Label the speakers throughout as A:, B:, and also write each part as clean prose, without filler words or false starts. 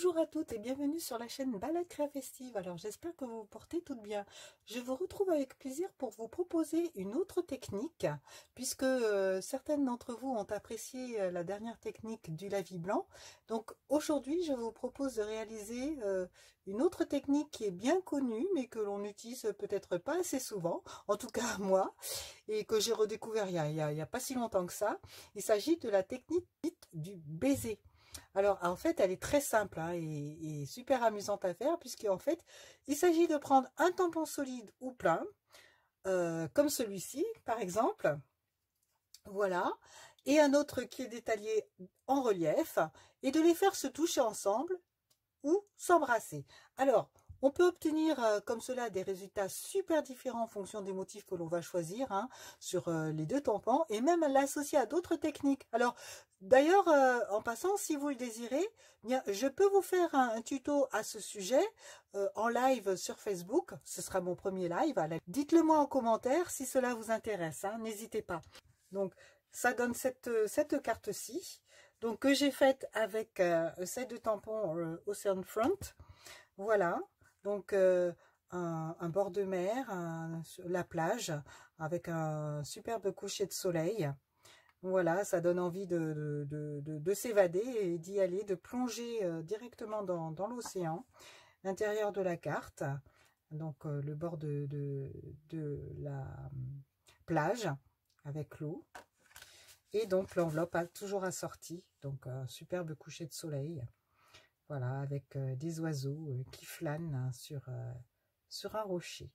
A: Bonjour à toutes et bienvenue sur la chaîne Balade Créafestive. Alors j'espère que vous vous portez toutes bien. Je vous retrouve avec plaisir pour vous proposer une autre technique, puisque certaines d'entre vous ont apprécié la dernière technique du lavis blanc. Donc aujourd'hui je vous propose de réaliser une autre technique qui est bien connue, mais que l'on n'utilise peut-être pas assez souvent, en tout cas moi, et que j'ai redécouvert il y a pas si longtemps que ça. Il s'agit de la technique dite du baiser. Alors, en fait, elle est très simple hein, et super amusante à faire, puisqu'en fait, il s'agit de prendre un tampon solide ou plein, comme celui-ci, par exemple, voilà, et un autre qui est détaillé en relief, et de les faire se toucher ensemble ou s'embrasser. Alors, on peut obtenir comme cela des résultats super différents en fonction des motifs que l'on va choisir hein, sur les deux tampons et même l'associer à d'autres techniques. Alors, d'ailleurs, en passant, si vous le désirez, bien, je peux vous faire un tuto à ce sujet en live sur Facebook. Ce sera mon premier live. Dites-le moi en commentaire si cela vous intéresse. Hein, n'hésitez pas. Donc, ça donne cette carte-ci. Donc, que j'ai faite avec celle de tampon Ocean Front. Voilà. Donc, un bord de mer, la plage, avec un superbe coucher de soleil. Voilà, ça donne envie de s'évader et d'y aller, de plonger directement dans l'océan. L'intérieur de la carte, donc le bord de la plage avec l'eau. Et donc l'enveloppe a toujours assortie, donc un superbe coucher de soleil. Voilà, avec des oiseaux qui flânent hein, sur un rocher.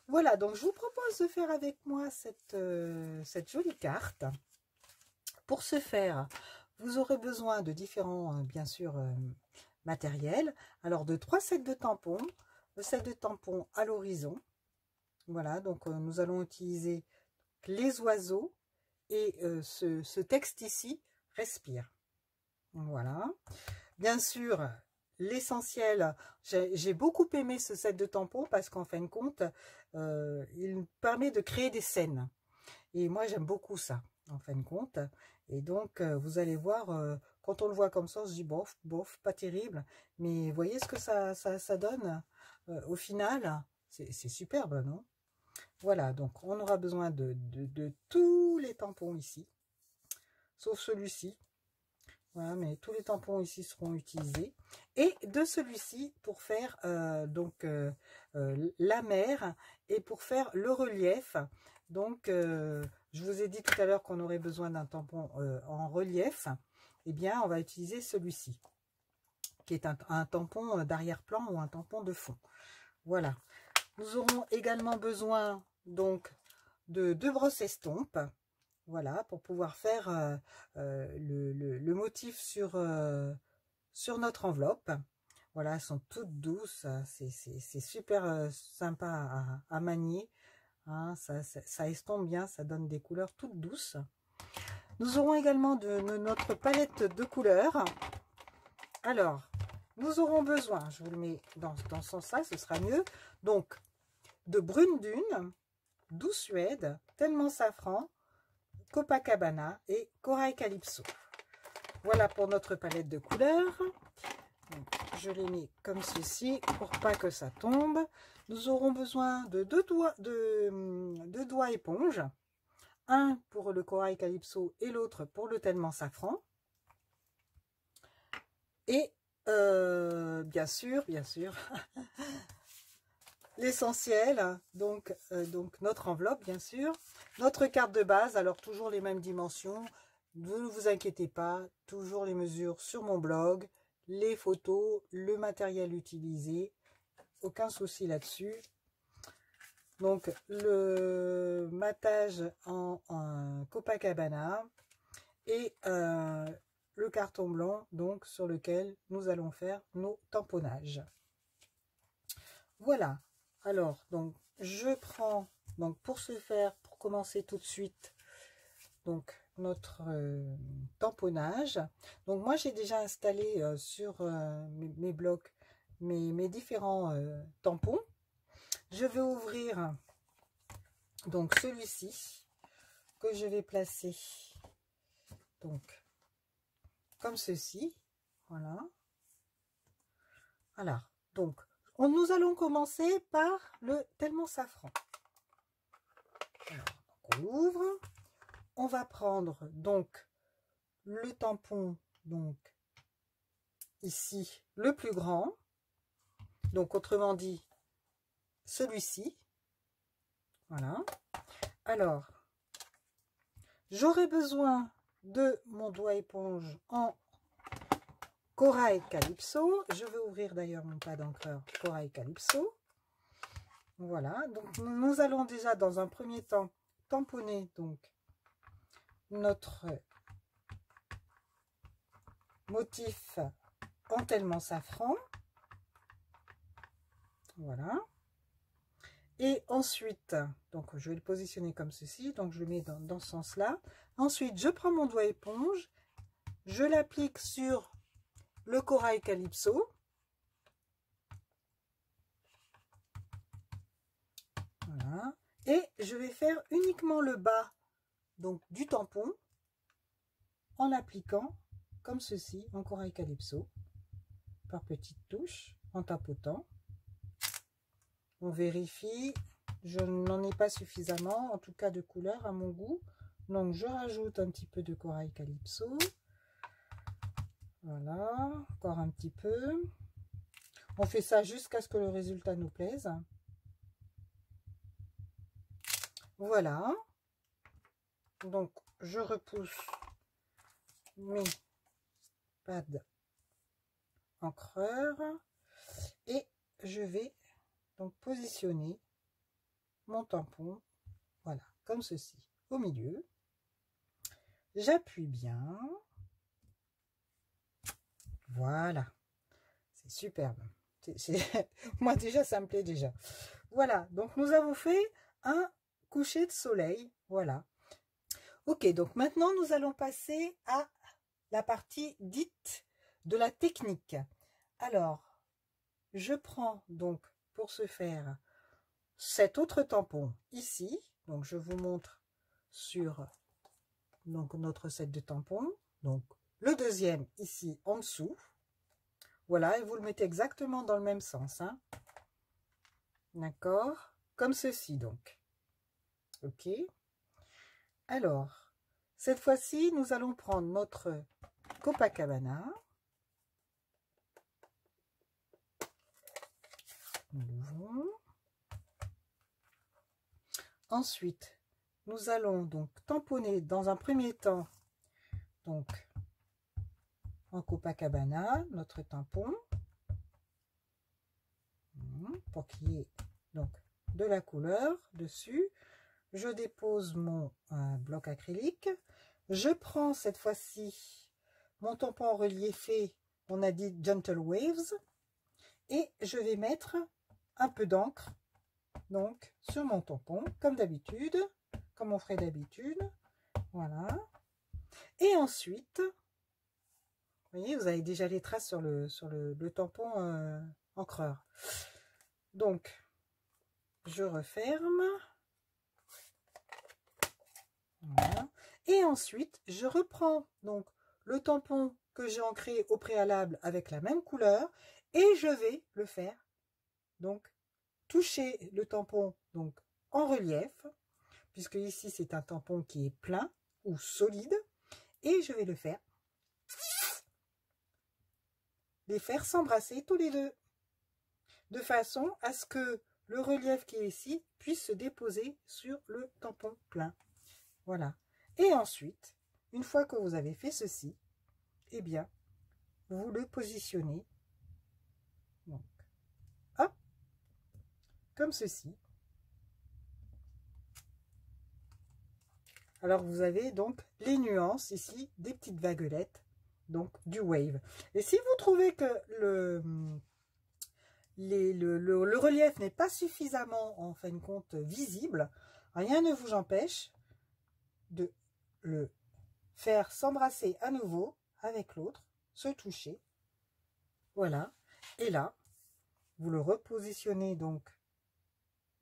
A: Voilà, donc je vous propose de faire avec moi cette jolie carte. Pour ce faire, vous aurez besoin de différents, bien sûr, matériels. Alors, de 3 sets de tampons, le set de tampons à l'horizon. Voilà, donc nous allons utiliser les oiseaux et ce texte ici, respire. Voilà. Bien sûr, l'essentiel, j'ai beaucoup aimé ce set de tampons parce qu'en fin de compte, il permet de créer des scènes. Et moi, j'aime beaucoup ça, en fin de compte. Et donc, vous allez voir, quand on le voit comme ça, on se dit, bof, bof, pas terrible. Mais vous voyez ce que ça donne au final? C'est superbe, non? Voilà, donc on aura besoin de tous les tampons ici, sauf celui-ci. Voilà, mais tous les tampons ici seront utilisés. Et de celui-ci pour faire la mer et pour faire le relief. Donc, je vous ai dit tout à l'heure qu'on aurait besoin d'un tampon en relief. Eh bien, on va utiliser celui-ci, qui est un tampon d'arrière-plan ou un tampon de fond. Voilà. Nous aurons également besoin donc de 2 brosses estompes. Voilà, pour pouvoir faire le motif sur notre enveloppe. Voilà, elles sont toutes douces. C'est super sympa à manier. Hein, ça estompe bien, ça donne des couleurs toutes douces. Nous aurons également de notre palette de couleurs. Alors, nous aurons besoin, je vous le mets dans ce sens-là, ce sera mieux. Donc, de brune dune, douce suède, tellement safran, Copacabana et Corail Calypso. Voilà pour notre palette de couleurs. Donc, je les mets comme ceci pour pas que ça tombe. Nous aurons besoin de deux doigts éponge. Un pour le Corail Calypso et l'autre pour le tellement safran. Et bien sûr, l'essentiel, donc notre enveloppe, bien sûr. Notre carte de base, alors toujours les mêmes dimensions. Ne vous inquiétez pas, toujours les mesures sur mon blog, les photos, le matériel utilisé. Aucun souci là-dessus. Donc, le matage en Copacabana et le carton blanc, donc sur lequel nous allons faire nos tamponnages. Voilà. Alors, donc, je prends, donc pour ce faire, pour commencer tout de suite, donc notre tamponnage. Donc, moi, j'ai déjà installé sur mes blocs mes différents tampons. Je vais ouvrir donc celui-ci que je vais placer donc comme ceci. Voilà. Alors, donc, nous allons commencer par le Tellement Safran. Alors, on ouvre. On va prendre donc le tampon, donc ici, le plus grand. Donc, autrement dit, celui-ci. Voilà. Alors, j'aurai besoin de mon doigt éponge en Corail Calypso. Je vais ouvrir d'ailleurs mon pad d'encreur Corail Calypso. Voilà. Donc, nous allons déjà dans un premier temps tamponner donc notre motif en Tellement Safran. Voilà. Et ensuite, donc je vais le positionner comme ceci, donc je le mets dans ce sens-là. Ensuite, je prends mon doigt éponge, je l'applique sur le Corail Calypso. Voilà. Et je vais faire uniquement le bas donc du tampon en appliquant comme ceci en Corail Calypso par petites touches en tapotant. On vérifie, je n'en ai pas suffisamment, en tout cas de couleur à mon goût. Donc je rajoute un petit peu de Corail Calypso. Voilà, encore un petit peu. On fait ça jusqu'à ce que le résultat nous plaise. Voilà. Donc je repousse mes pads encreurs et je vais donc positionner mon tampon, voilà, comme ceci, au milieu. J'appuie bien. Voilà. C'est superbe. Moi déjà, ça me plaît déjà. Voilà, donc nous avons fait un coucher de soleil. Voilà. Ok, donc maintenant, nous allons passer à la partie dite de la technique. Alors, je prends donc pour ce faire cet autre tampon ici. Donc, je vous montre sur donc, notre set de tampons. Donc, le deuxième ici en dessous. Voilà, et vous le mettez exactement dans le même sens. Hein. D'accord? Comme ceci, donc. Ok. Alors, cette fois-ci, nous allons prendre notre Copacabana. Nous l'ouvrons. Ensuite, nous allons donc tamponner dans un premier temps, donc en Copacabana, notre tampon, pour qu'il y ait donc de la couleur dessus. Je dépose mon bloc acrylique. Je prends cette fois-ci mon tampon reliefé, on a dit Gentle Waves, et je vais mettre un peu d'encre donc sur mon tampon, comme d'habitude, comme on ferait d'habitude. Voilà. Et ensuite, vous voyez, vous avez déjà les traces sur le tampon encreur. Donc, je referme. Voilà. Et ensuite, je reprends donc le tampon que j'ai ancré au préalable avec la même couleur et je vais le faire donc toucher le tampon donc en relief, puisque ici c'est un tampon qui est plein ou solide, et je vais les faire s'embrasser tous les deux, de façon à ce que le relief qui est ici puisse se déposer sur le tampon plein. Voilà. Et ensuite, une fois que vous avez fait ceci, eh bien, vous le positionnez donc, hop, comme ceci. Alors, vous avez donc les nuances ici, des petites vaguelettes, donc du wave. Et si vous trouvez que le relief n'est pas suffisamment, en fin de compte, visible, rien ne vous empêche de le faire s'embrasser à nouveau avec l'autre, se toucher. Voilà. Et là, vous le repositionnez donc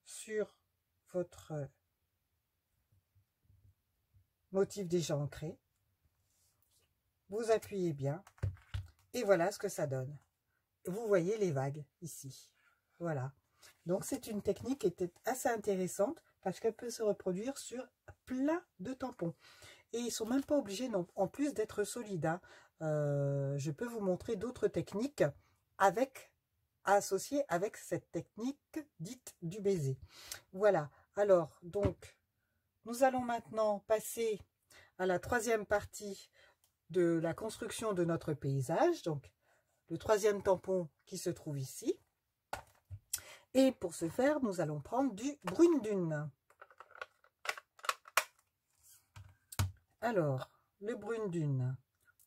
A: sur votre motif déjà ancré. Vous appuyez bien et voilà ce que ça donne. vous voyez les vagues ici. Voilà. Donc, c'est une technique qui était assez intéressante parce qu'elle peut se reproduire sur plein de tampons. Et ils ne sont même pas obligés, non, en plus d'être solides. Hein. Je peux vous montrer d'autres techniques associées avec cette technique dite du baiser. Voilà. Alors, donc, nous allons maintenant passer à la troisième partie de la construction de notre paysage. Donc, le troisième tampon qui se trouve ici. Et pour ce faire, nous allons prendre du brune dune. Alors, le brune dune.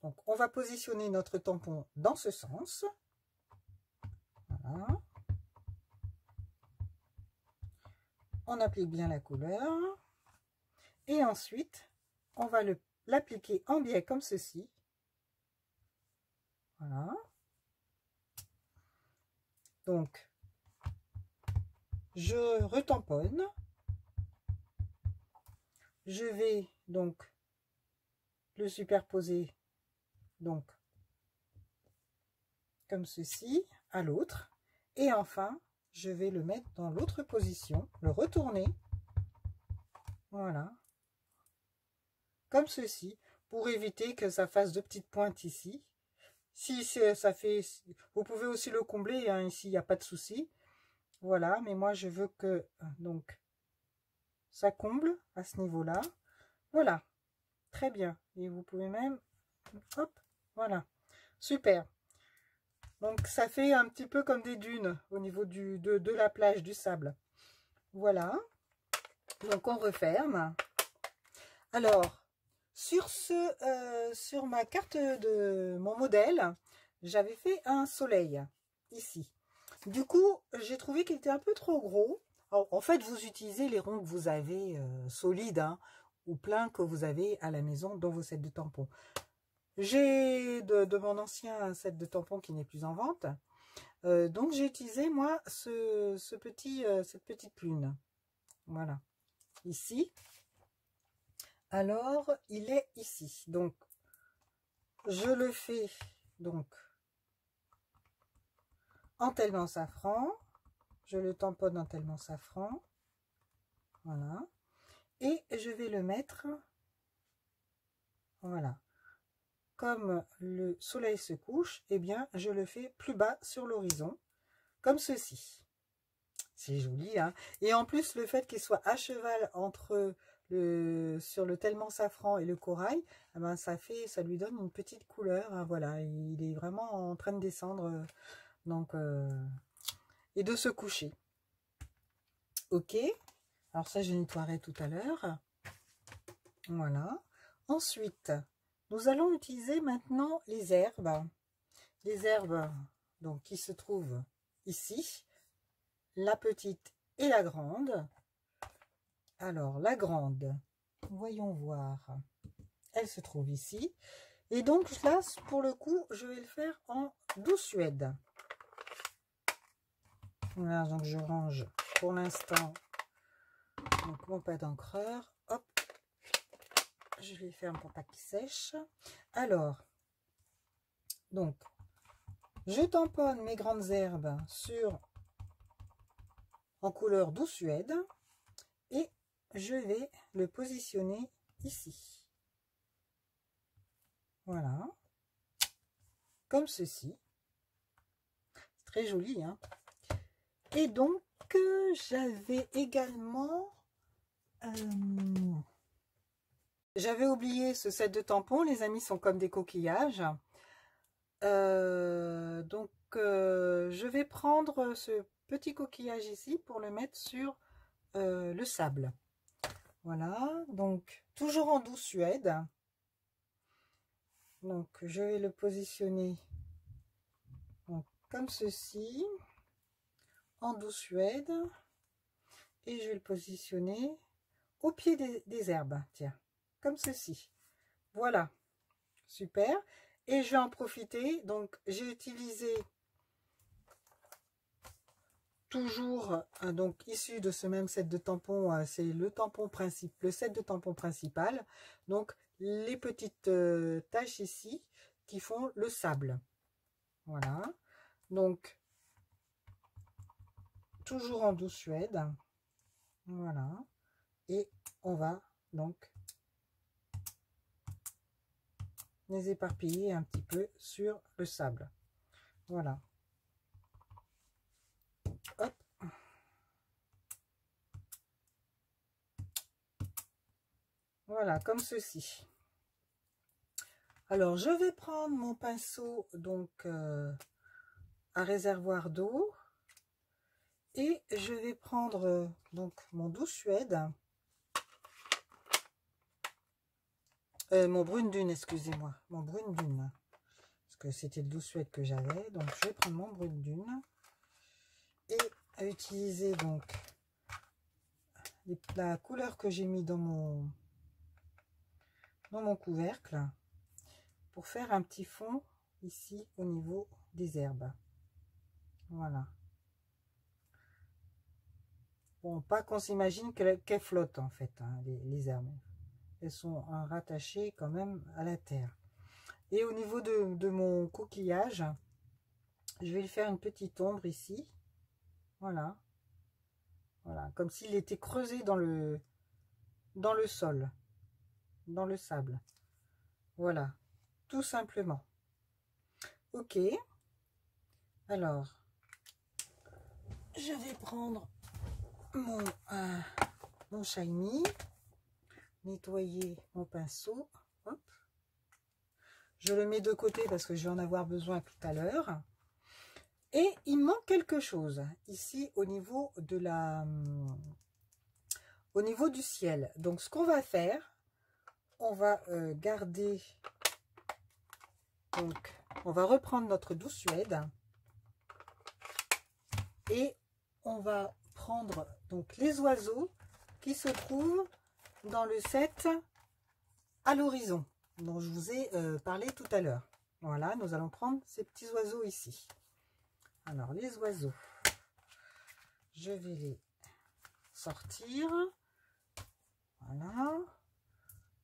A: Donc, on va positionner notre tampon dans ce sens. Voilà. On applique bien la couleur. Et ensuite, on va l'appliquer en biais comme ceci. Voilà. Donc, je retamponne. Je vais donc le superposer donc comme ceci à l'autre. Et enfin, je vais le mettre dans l'autre position, le retourner. Voilà. Comme ceci, pour éviter que ça fasse de petites pointes ici. Si ça fait, vous pouvez aussi le combler, hein, ici, il n'y a pas de souci. Voilà, mais moi, je veux que, donc, ça comble à ce niveau-là. Voilà, très bien. Et vous pouvez même, hop, voilà, super. Donc, ça fait un petit peu comme des dunes au niveau de la plage, du sable. Voilà. Donc, on referme. Alors, sur ma carte de mon modèle, j'avais fait un soleil ici. Du coup, j'ai trouvé qu'il était un peu trop gros. Alors, en fait, vous utilisez les ronds que vous avez solides, hein, ou pleins que vous avez à la maison dans vos sets de tampons. J'ai de mon ancien set de tampons qui n'est plus en vente. Donc, j'ai utilisé, moi, cette petite lune. Voilà. Ici. Alors, il est ici. Donc, je le fais donc en tellement safran. Je le tamponne en tellement safran. Voilà. Et je vais le mettre, voilà. Comme le soleil se couche, eh bien, je le fais plus bas sur l'horizon, comme ceci. C'est joli, hein. Et en plus, le fait qu'il soit à cheval entre sur le tellement safran et le corail, eh ben, ça lui donne une petite couleur, hein, voilà. Il est vraiment en train de descendre, donc, et de se coucher. Ok. Alors ça, je nettoierai tout à l'heure. Voilà. Ensuite, nous allons utiliser maintenant les herbes. Les herbes donc, qui se trouvent ici. La petite et la grande. Alors, la grande, voyons voir. Elle se trouve ici. Et donc là, pour le coup, je vais le faire en douce suède. Voilà, donc je range pour l'instant mon pâte d'encreur. Hop, je les ferme pour pas qu'ils sèchent. Alors, donc, je tamponne mes grandes herbes en couleur douce suède et je vais le positionner ici. Voilà, comme ceci. C'est très joli, hein. Et donc, j'avais également... j'avais oublié ce set de tampons. Les amis sont comme des coquillages. Donc, je vais prendre ce petit coquillage ici pour le mettre sur le sable. Voilà, donc toujours en douce suède. Donc, je vais le positionner donc, comme ceci, en douce suède. Et je vais le positionner au pied des herbes, tiens, comme ceci. Voilà, super. Et je vais en profiter, donc j'ai utilisé toujours, donc issu de ce même set de tampons, c'est le tampon principal, le set de tampons principal, donc les petites taches ici qui font le sable. Voilà, Donc, toujours en douce suède. Voilà. Et on va donc les éparpiller un petit peu sur le sable. Voilà. Hop. Voilà, comme ceci. Alors, je vais prendre mon pinceau donc à réservoir d'eau et je vais prendre donc mon douce suède, mon brune dune, excusez-moi, mon brune dune, parce que c'était le douce suède que j'avais, donc je vais prendre mon brune dune et à utiliser donc la couleur que j'ai mis dans mon couvercle pour faire un petit fond ici au niveau des herbes. Voilà. Bon, pas qu'on s'imagine qu'elles flottent en fait, hein, les herbes. Elles sont rattachées quand même à la terre. Et au niveau de mon coquillage, je vais lui faire une petite ombre ici. Voilà. Voilà, comme s'il était creusé dans le sol, dans le sable. Voilà, tout simplement. Ok. Alors, je vais prendre mon shiny, nettoyer mon pinceau. Hop. Je le mets de côté parce que je vais en avoir besoin tout à l'heure. Et il manque quelque chose ici au niveau de au niveau du ciel. Donc ce qu'on va faire, on va garder, donc on va reprendre notre douce suède et on va prendre donc les oiseaux qui se trouvent dans le set à l'horizon dont je vous ai parlé tout à l'heure. Voilà, nous allons prendre ces petits oiseaux ici. Alors les oiseaux, je vais les sortir. Voilà,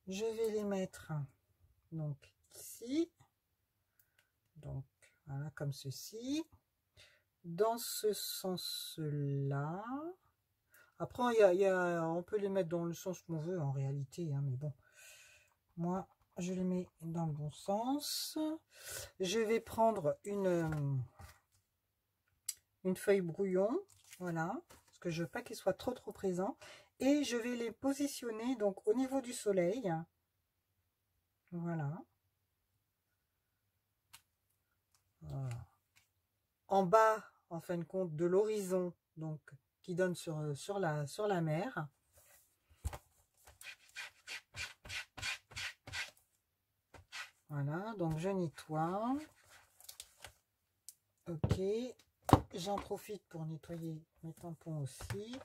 A: je vais les mettre donc ici, donc voilà comme ceci, dans ce sens là. Après on peut les mettre dans le sens qu'on veut en réalité, hein, mais bon, moi je les mets dans le bon sens. Je vais prendre une feuille brouillon, voilà, parce que je veux pas qu'il soit trop présent, et je vais les positionner donc au niveau du soleil. Voilà. Voilà. En bas, en fin de compte, de l'horizon, donc qui donne sur la mer. Voilà, donc je nettoie. Ok, j'en profite pour nettoyer mes tampons aussi.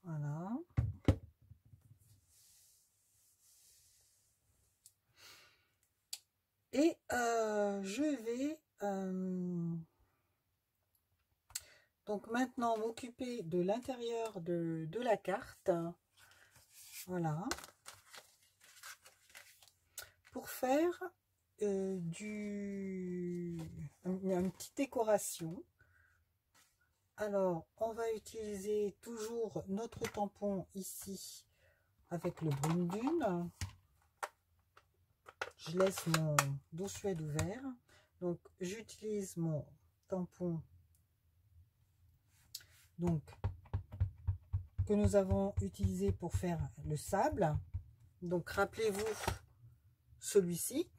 A: Voilà. Et je vais donc maintenant m'occuper de l'intérieur de la carte. Voilà. Pour faire une petite décoration. Alors, on va utiliser toujours notre tampon ici avec le brune dune. Je laisse mon douce suède ouvert. Donc, j'utilise mon tampon donc que nous avons utilisé pour faire le sable. Donc, rappelez-vous celui-ci,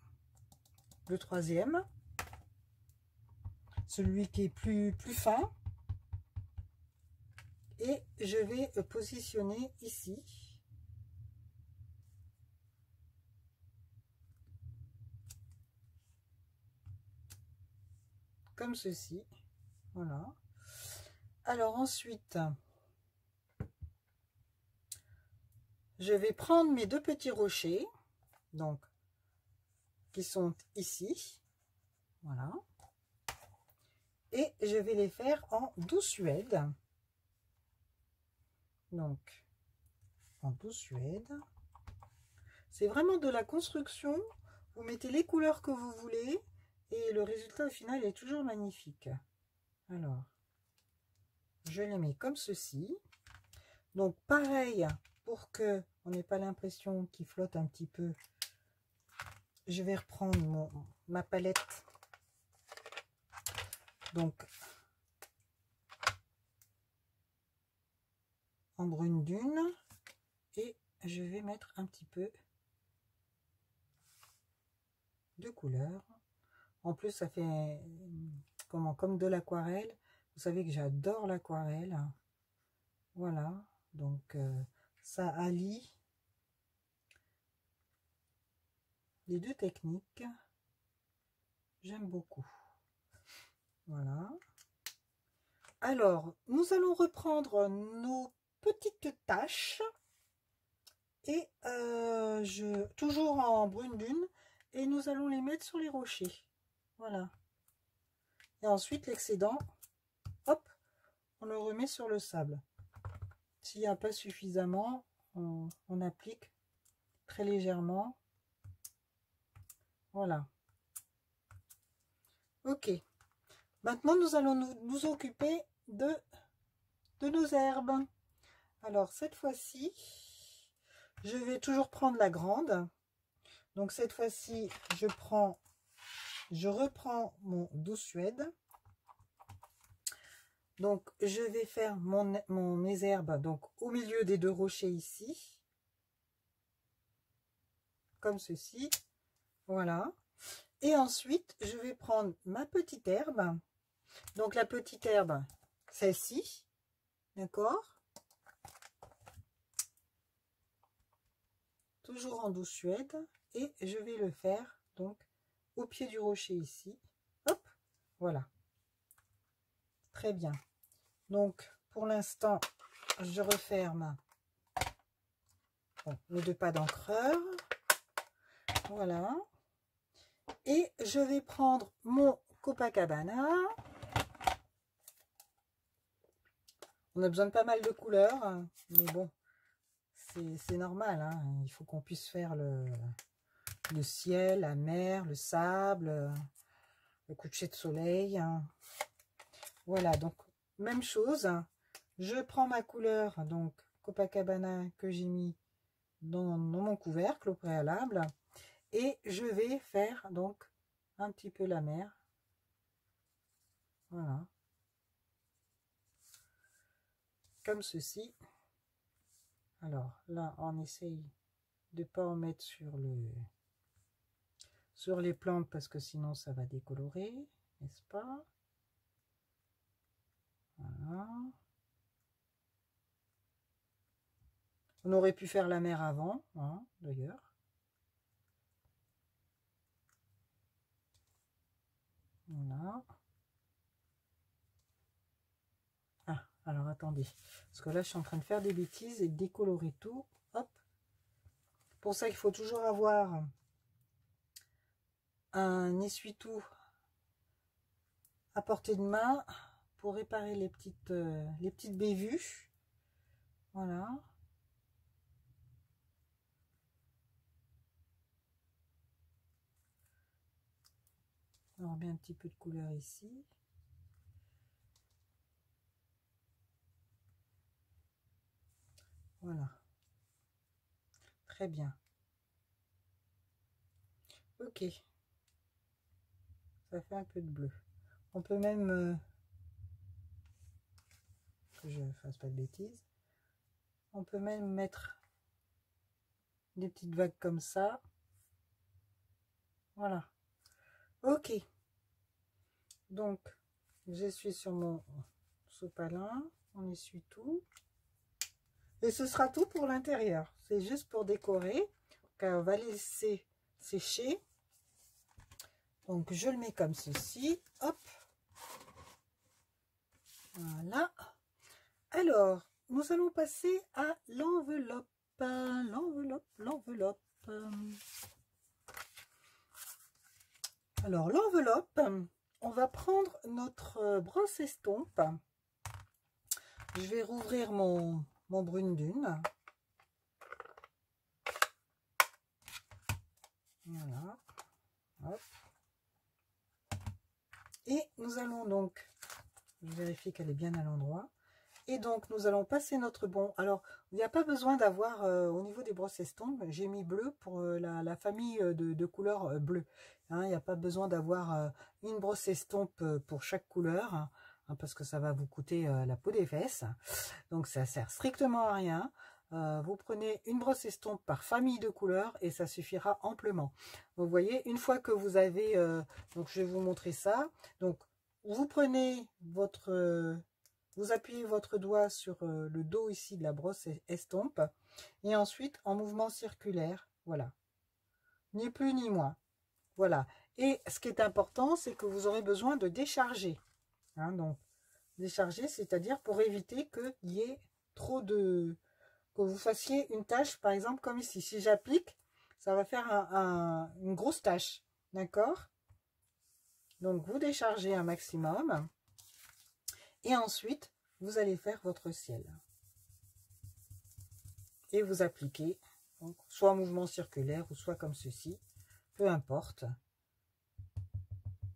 A: le troisième, celui qui est plus fin. Et je vais positionner ici. Comme ceci. Voilà. Alors ensuite, je vais prendre mes deux petits rochers, donc qui sont ici. Voilà. Et je vais les faire en douce suède. Donc, en douce suède. C'est vraiment de la construction Vous mettez les couleurs que vous voulez et le résultat au final est toujours magnifique. Alors, je les mets comme ceci. Donc pareil, pour que on n'ait pas l'impression qu'il flotte un petit peu, je vais reprendre ma palette. Donc en brune dune, et je vais mettre un petit peu de couleur. En plus, ça fait comme de l'aquarelle. Vous savez que j'adore l'aquarelle. Voilà, donc ça allie les deux techniques. J'aime beaucoup. Voilà. Alors, nous allons reprendre nos petites taches et toujours en brune dune, et nous allons les mettre sur les rochers. Voilà. Et ensuite, l'excédent, hop, on le remet sur le sable. S'il n'y a pas suffisamment, on applique très légèrement. Voilà. Ok. Maintenant, nous allons nous occuper de nos herbes. Alors, cette fois-ci, je vais toujours prendre la grande. Donc, cette fois-ci, je reprends mon douce suède. Donc, je vais faire mes herbes donc, au milieu des deux rochers ici. Comme ceci. Voilà. Et ensuite, je vais prendre ma petite herbe. Donc, la petite herbe, celle-ci. D'accord? Toujours en douce suède. Et je vais le faire, donc, au pied du rocher ici. Hop, voilà. Très bien. Donc, pour l'instant, je referme mes deux pas d'encreur. Voilà. Et je vais prendre mon Copacabana. On a besoin de pas mal de couleurs, mais bon, c'est normal. Hein. Il faut qu'on puisse faire le ciel, la mer, le sable, le coucher de soleil. Hein. Voilà, donc même chose. Je prends ma couleur, donc Copacabana que j'ai mis dans mon couvercle au préalable. Et je vais faire donc un petit peu la mer. Voilà. Comme ceci. Alors là, on essaye de ne pas en mettre sur les plantes parce que sinon ça va décolorer, n'est-ce pas? Voilà. On aurait pu faire la mer avant, hein, d'ailleurs. Voilà. Ah, alors attendez. Parce que là, je suis en train de faire des bêtises et de décolorer tout. Hop. Pour ça, il faut toujours avoir un essuie-tout à portée de main pour réparer les petites bévues. Voilà. On remet un petit peu de couleur ici. Voilà. Très bien. Ok. Ça fait un peu de bleu. On peut même... que je ne fasse pas de bêtises. On peut même mettre des petites vagues comme ça. Voilà. Ok. Donc, je suis sur mon sopalin. On essuie tout. Et ce sera tout pour l'intérieur. C'est juste pour décorer. Donc, on va laisser sécher. Donc, je le mets comme ceci. Hop. Voilà. Alors, nous allons passer à l'enveloppe. L'enveloppe. Alors, l'enveloppe, on va prendre notre brosse estompe. Je vais rouvrir mon brune dune. Voilà. Hop. Et nous allons donc, je vérifie qu'elle est bien à l'endroit. Et donc, nous allons passer notre bon. Alors, il n'y a pas besoin d'avoir, au niveau des brosses estompes, j'ai mis bleu pour la famille de couleurs bleu. Hein, il n'y a pas besoin d'avoir une brosse estompe pour chaque couleur, hein, parce que ça va vous coûter la peau des fesses. Donc, ça sert strictement à rien. Vous prenez une brosse estompe par famille de couleurs et ça suffira amplement. Vous voyez, une fois que vous avez... donc, je vais vous montrer ça. Donc, vous prenez votre... vous appuyez votre doigt sur le dos ici de la brosse estompe et ensuite en mouvement circulaire, voilà, ni plus ni moins, voilà. Et ce qui est important, c'est que vous aurez besoin de décharger, hein, donc décharger, c'est-à-dire pour éviter qu'il y ait trop de, que vous fassiez une tache, par exemple comme ici. Si j'applique, ça va faire une grosse tache, d'accord? Donc vous déchargez un maximum. Et ensuite, vous allez faire votre ciel. Et vous appliquez, donc, soit en mouvement circulaire ou soit comme ceci, peu importe.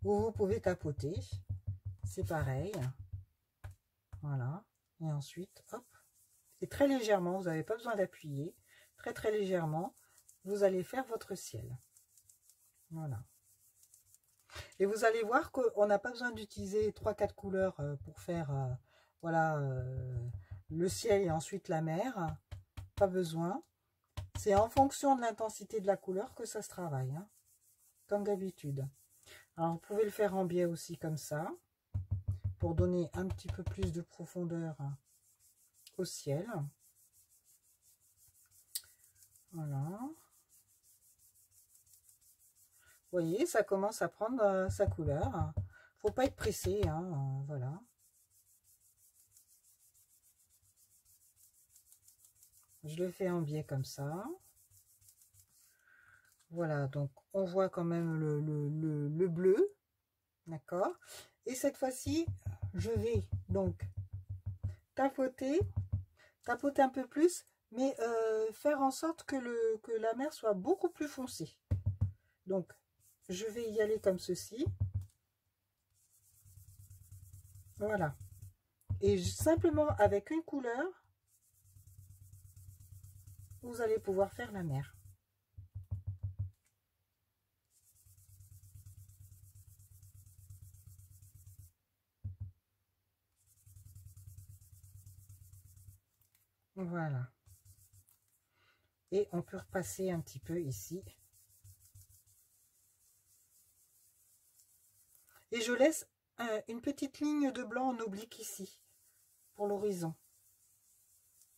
A: Ou vous pouvez tapoter, c'est pareil. Voilà. Et ensuite, hop. Et très légèrement, vous n'avez pas besoin d'appuyer. Très très légèrement, vous allez faire votre ciel. Voilà. Et vous allez voir qu'on n'a pas besoin d'utiliser 3-4 couleurs pour faire voilà, le ciel et ensuite la mer. Pas besoin. C'est en fonction de l'intensité de la couleur que ça se travaille, hein, comme d'habitude. Alors vous pouvez le faire en biais aussi comme ça, pour donner un petit peu plus de profondeur au ciel. Voilà. Vous voyez, ça commence à prendre sa couleur. Faut pas être pressé, hein, voilà. Je le fais en biais comme ça. Voilà, donc on voit quand même le bleu. D'accord. Et cette fois-ci, je vais donc tapoter un peu plus, mais faire en sorte que la mer soit beaucoup plus foncée. Donc, je vais y aller comme ceci. Voilà. Et simplement avec une couleur, vous allez pouvoir faire la mer. Voilà. Et on peut repasser un petit peu ici. Et je laisse une petite ligne de blanc en oblique ici, pour l'horizon.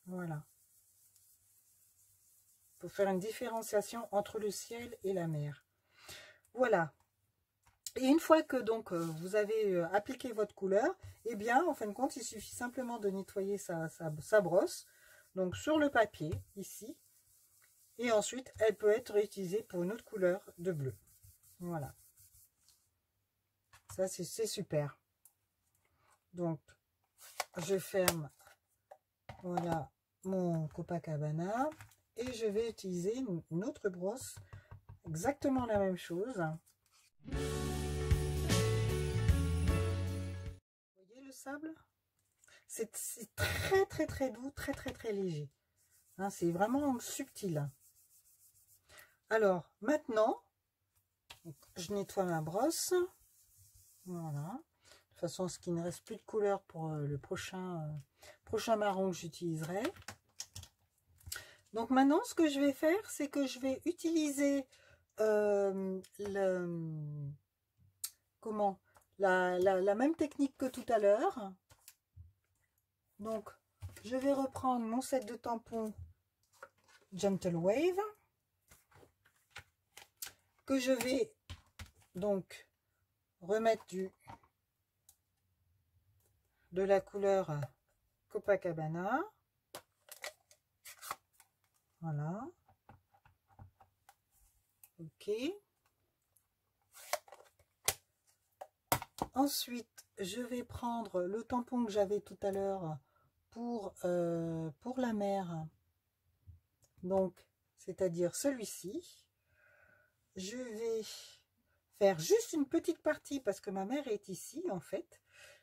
A: Voilà. Pour faire une différenciation entre le ciel et la mer. Voilà. Et une fois que donc vous avez appliqué votre couleur, eh bien, en fin de compte, il suffit simplement de nettoyer sa brosse, donc sur le papier, ici. Et ensuite, elle peut être réutilisée pour une autre couleur de bleu. Voilà. Ça, c'est super. Donc, je ferme, voilà, mon Copacabana. Et je vais utiliser une autre brosse, exactement la même chose. Vous voyez le sable? C'est très très très doux, très très très léger. Hein, c'est vraiment subtil. Alors, maintenant, je nettoie ma brosse. Voilà. De toute façon, ce qui ne reste plus de couleur pour le prochain marron que j'utiliserai. Donc maintenant, ce que je vais faire, c'est que je vais utiliser la même technique que tout à l'heure. Donc, je vais reprendre mon set de tampons Gentle Wave, que je vais donc remettre de la couleur Copacabana. Voilà. Ok. Ensuite, je vais prendre le tampon que j'avais tout à l'heure pour la mer. Donc, c'est-à-dire celui-ci. Je vais faire juste une petite partie parce que ma mère est ici en fait.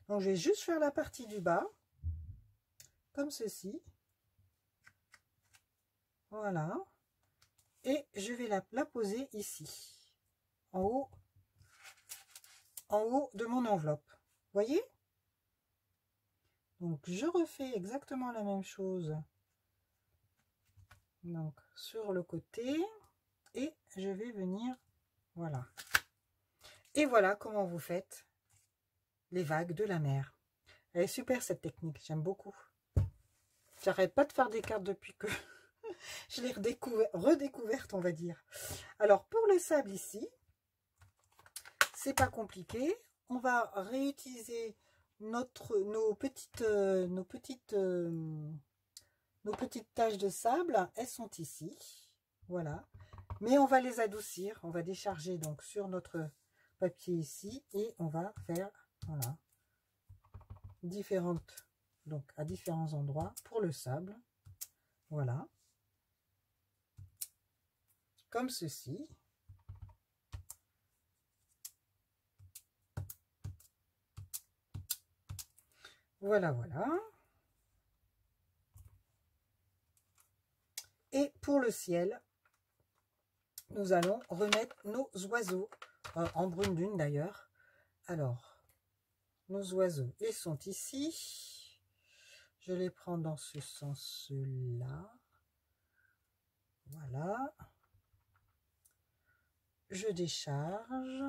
A: Donc je vais juste faire la partie du bas, comme ceci. Voilà. Et je vais la poser ici, en haut de mon enveloppe. Voyez? Donc je refais exactement la même chose. Donc sur le côté. Et je vais venir, voilà. Et voilà comment vous faites les vagues de la mer. Elle est super cette technique, j'aime beaucoup. J'arrête pas de faire des cartes depuis que je l'ai redécouverte, on va dire. Alors pour le sable ici, c'est pas compliqué. On va réutiliser nos petites taches de sable. Elles sont ici, voilà. Mais on va les adoucir. On va décharger donc sur notre papier ici et on va faire, voilà, différentes, donc à différents endroits pour le sable. Voilà. Comme ceci. Voilà, voilà. Et pour le ciel, nous allons remettre nos oiseaux, en brune dune d'ailleurs. Alors, nos oiseaux, ils sont ici. Je les prends dans ce sens-là. Voilà. Je décharge.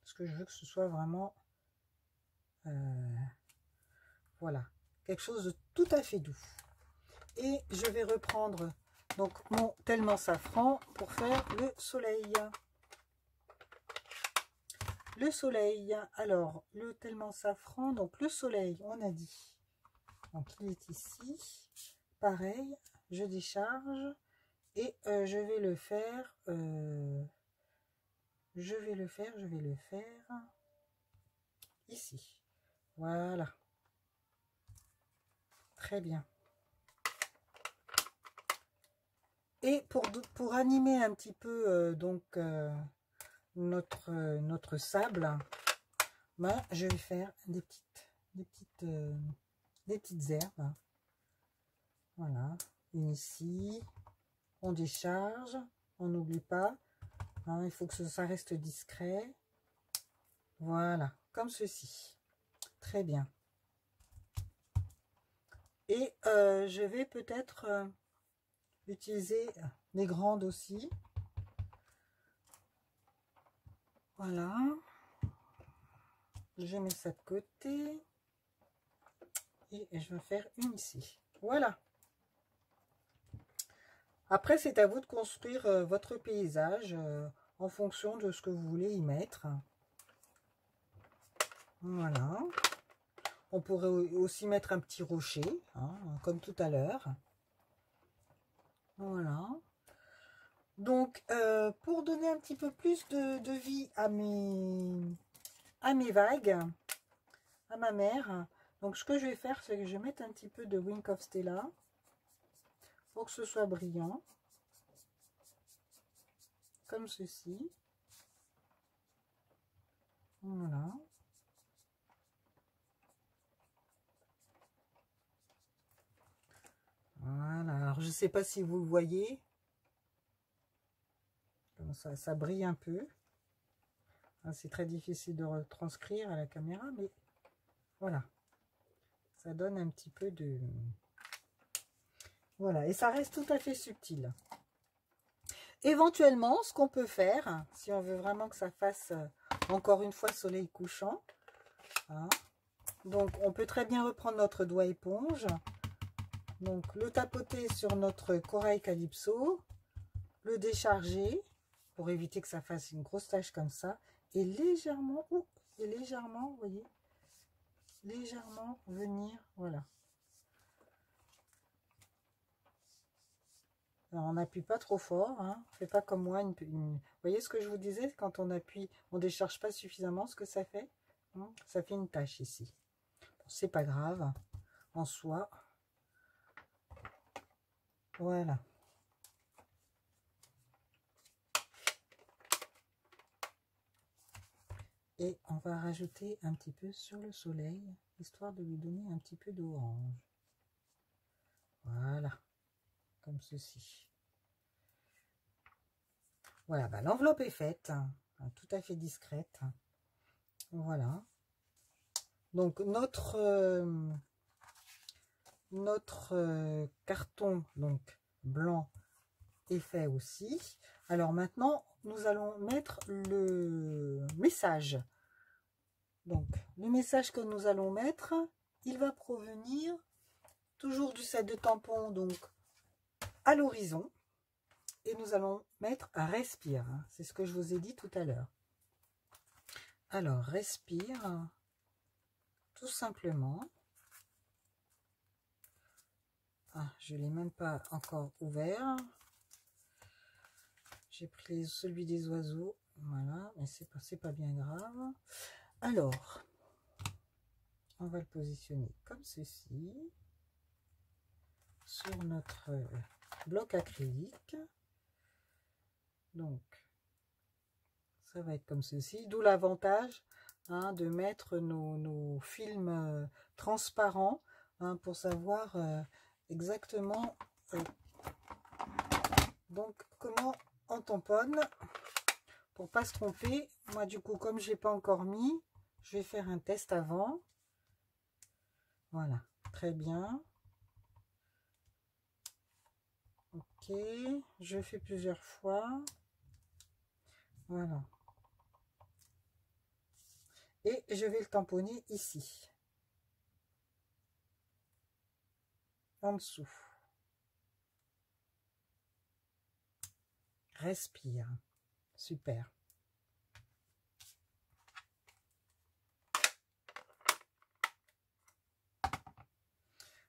A: Parce que je veux que ce soit vraiment... voilà. Quelque chose de tout à fait doux. Et je vais reprendre donc mon tellement safran pour faire le soleil. Le soleil, alors le tellement safran, donc le soleil, on a dit. Donc il est ici. Pareil, je décharge et je vais le faire. Je vais le faire ici. Voilà. Très bien. Et pour animer un petit peu notre sable, ben, je vais faire des petites herbes. Voilà, une ici. On décharge, on n'oublie pas. Hein, il faut que ça reste discret. Voilà, comme ceci. Très bien. Et je vais peut-être utiliser les grandes aussi. Voilà. Je mets ça de côté. Et je vais faire une ici. Voilà. Après, c'est à vous de construire votre paysage en fonction de ce que vous voulez y mettre. Voilà. On pourrait aussi mettre un petit rocher, hein, comme tout à l'heure. Voilà. Donc, pour donner un petit peu plus de vie à mes vagues, à ma mère, donc ce que je vais faire, c'est que je vais mettre un petit peu de Wink of Stella pour que ce soit brillant, comme ceci. Voilà. Voilà, alors je ne sais pas si vous le voyez, comme ça brille un peu. C'est très difficile de retranscrire à la caméra, mais voilà. Ça donne un petit peu de... Voilà, et ça reste tout à fait subtil. Éventuellement, ce qu'on peut faire, si on veut vraiment que ça fasse, encore une fois, soleil couchant, hein, donc on peut très bien reprendre notre doigt éponge, donc le tapoter sur notre corail calypso, le décharger, pour éviter que ça fasse une grosse tache comme ça, et légèrement, vous voyez, légèrement venir, voilà. Alors, on n'appuie pas trop fort, hein. Faites pas comme moi. Vous voyez ce que je vous disais, quand on appuie, on décharge pas suffisamment, ce que ça fait, hein. Ça fait une tache ici. Bon, c'est pas grave, en soi. Voilà. Et on va rajouter un petit peu sur le soleil, histoire de lui donner un petit peu d'orange. Voilà, comme ceci. Voilà, bah, l'enveloppe est faite, hein, tout à fait discrète. Voilà. Donc notre carton donc blanc est fait aussi. Alors maintenant, nous allons mettre le message. Donc, le message que nous allons mettre, il va provenir toujours du set de tampons, donc à l'horizon. Et nous allons mettre respire. C'est ce que je vous ai dit tout à l'heure. Alors, respire, tout simplement. Ah, je ne l'ai même pas encore ouvert. J'ai pris celui des oiseaux. Voilà, mais c'est pas bien grave. Alors, on va le positionner comme ceci. Sur notre bloc acrylique. Donc, ça va être comme ceci. D'où l'avantage de mettre nos films transparents pour savoir exactement donc comment on tamponne pour pas se tromper. Moi du coup, comme j'ai pas encore mis, je vais faire un test avant. Voilà, très bien. Ok, je fais plusieurs fois. Voilà. Et je vais le tamponner ici. En dessous. Respire. Super.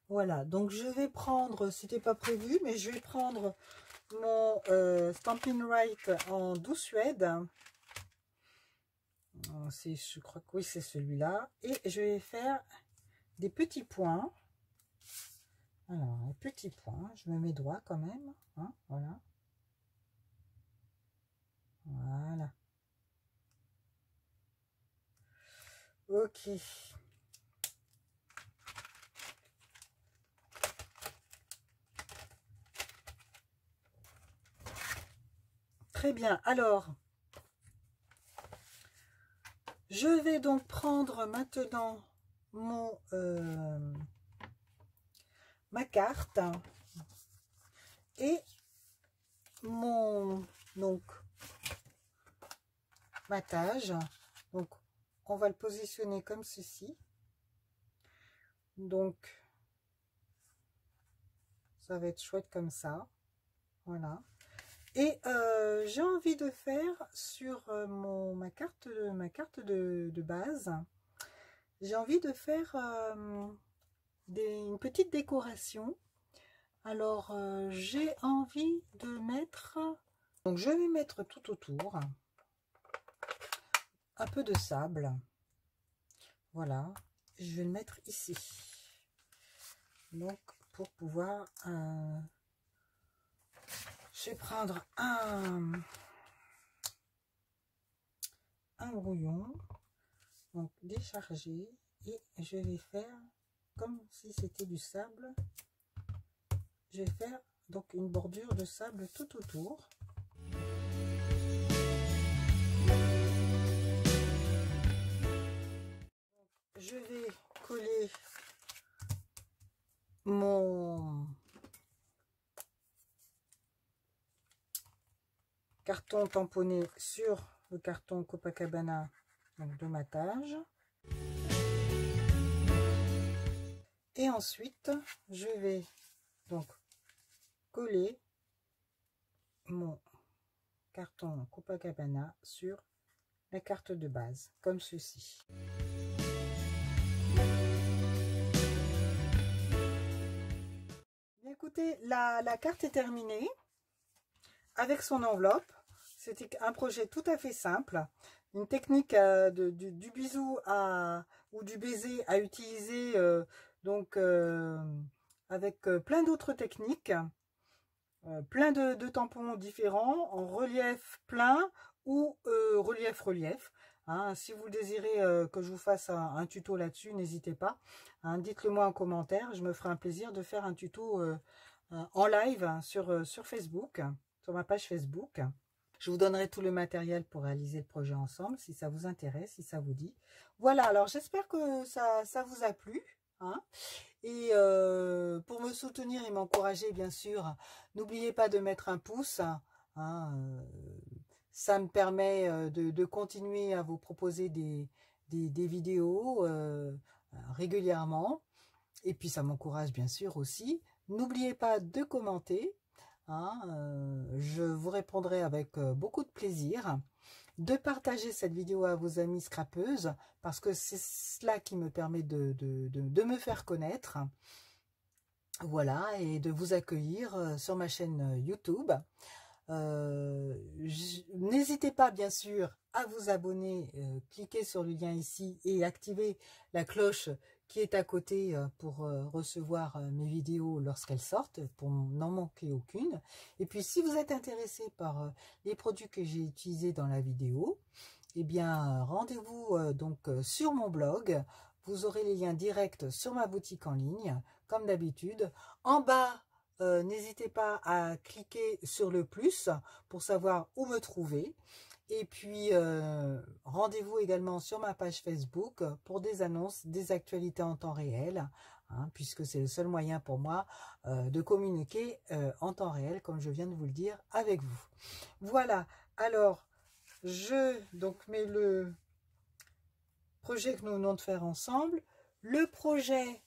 A: Voilà, donc je vais prendre, c'était pas prévu, mais je vais prendre mon Stampin' Right en 12 suède. Je crois que oui, c'est celui-là. Et je vais faire des petits points. Alors, un petit point, je me mets droit quand même. Hein, voilà. Voilà. Ok. Très bien. Alors, je vais donc prendre maintenant mon ma carte et mon matage. Donc, on va le positionner comme ceci. Donc, ça va être chouette comme ça. Voilà. Et j'ai envie de faire sur ma carte de base, j'ai envie de faire une petite décoration. Alors, j'ai envie de mettre, donc je vais mettre tout autour un peu de sable. Voilà, je vais le mettre ici. Donc, pour pouvoir, je vais prendre un brouillon, donc décharger, et je vais faire comme si c'était du sable. Je vais faire donc une bordure de sable tout autour. Je vais coller mon carton tamponné sur le carton Copacabana donc de matage. Et ensuite, je vais donc coller mon carton Copacabana sur la carte de base, comme ceci. Bien, écoutez, la carte est terminée avec son enveloppe. C'était un projet tout à fait simple, une technique du bisou ou du baiser à utiliser donc avec plein d'autres techniques, plein de tampons différents en relief plein ou relief. Hein. Si vous désirez que je vous fasse un tuto là-dessus, n'hésitez pas. Hein. Dites-le moi en commentaire. Je me ferai un plaisir de faire un tuto en live sur Facebook, sur ma page Facebook. Je vous donnerai tout le matériel pour réaliser le projet ensemble, si ça vous intéresse, si ça vous dit. Voilà, alors j'espère que ça vous a plu. Hein. Et pour me soutenir et m'encourager, bien sûr, n'oubliez pas de mettre un pouce. Hein, ça me permet de continuer à vous proposer des vidéos régulièrement. Et puis ça m'encourage bien sûr aussi. N'oubliez pas de commenter. Hein, je vous répondrai avec beaucoup de plaisir. De partager cette vidéo à vos amis scrapeuses, parce que c'est cela qui me permet de me faire connaître. Voilà, et de vous accueillir sur ma chaîne YouTube. N'hésitez pas bien sûr à vous abonner, cliquez sur le lien ici et activez la cloche qui est à côté pour recevoir mes vidéos lorsqu'elles sortent, pour n'en manquer aucune. Et puis si vous êtes intéressé par les produits que j'ai utilisés dans la vidéo, eh bien rendez-vous donc sur mon blog. Vous aurez les liens directs sur ma boutique en ligne, comme d'habitude. En bas, n'hésitez pas à cliquer sur le plus pour savoir où me trouver. Et puis, rendez-vous également sur ma page Facebook pour des annonces, des actualités en temps réel, hein, puisque c'est le seul moyen pour moi de communiquer en temps réel, comme je viens de vous le dire, avec vous. Voilà, alors, je mets le projet que nous venons de faire ensemble, le projet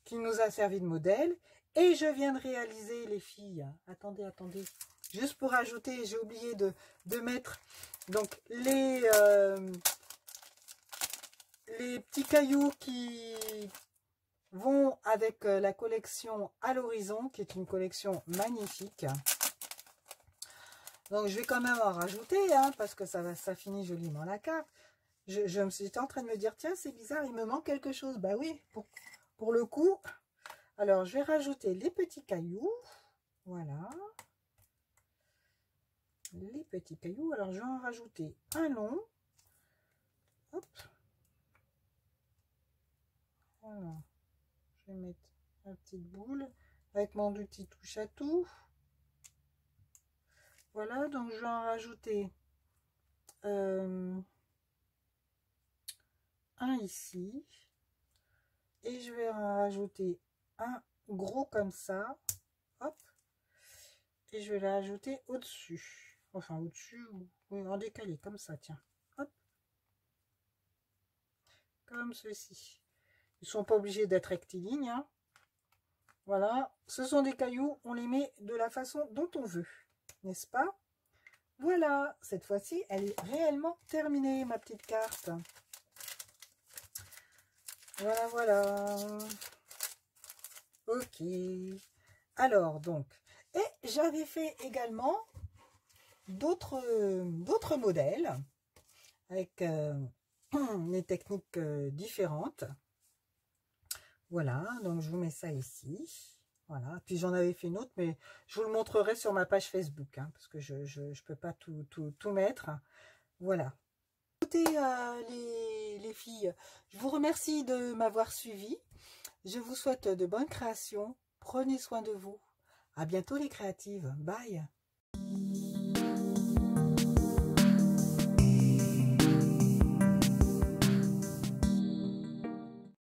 A: qui nous a servi de modèle, et je viens de réaliser, les filles, attendez, juste pour ajouter, j'ai oublié de mettre donc les petits cailloux qui vont avec la collection à l'horizon, qui est une collection magnifique. Donc je vais quand même en rajouter, hein, parce que ça finit joliment la carte. J'étais en train de me dire, tiens, c'est bizarre, il me manque quelque chose. Bah oui, pour le coup. Alors, je vais rajouter les petits cailloux. Voilà. Les petits cailloux. Alors, je vais en rajouter un long. Hop. Voilà. Je vais mettre ma petite boule avec mon outil touche à tout. Voilà, donc je vais en rajouter un ici. Et je vais en rajouter un gros comme ça. Hop. Et je vais la rajouter au-dessus. Enfin, au-dessus, ou en décalé, comme ça, tiens. Hop. Comme ceci. Ils ne sont pas obligés d'être rectilignes. Hein. Voilà. Ce sont des cailloux. On les met de la façon dont on veut. N'est-ce pas? Voilà. Cette fois-ci, elle est réellement terminée, ma petite carte. Voilà, voilà. Ok. Alors, donc, et j'avais fait également d'autres modèles avec des techniques différentes. Voilà, donc je vous mets ça ici. Voilà, puis j'en avais fait une autre, mais je vous le montrerai sur ma page Facebook, hein, parce que je ne peux pas tout mettre. Voilà. Écoutez, les filles, je vous remercie de m'avoir suivi. Je vous souhaite de bonnes créations. Prenez soin de vous. À bientôt les créatives. Bye.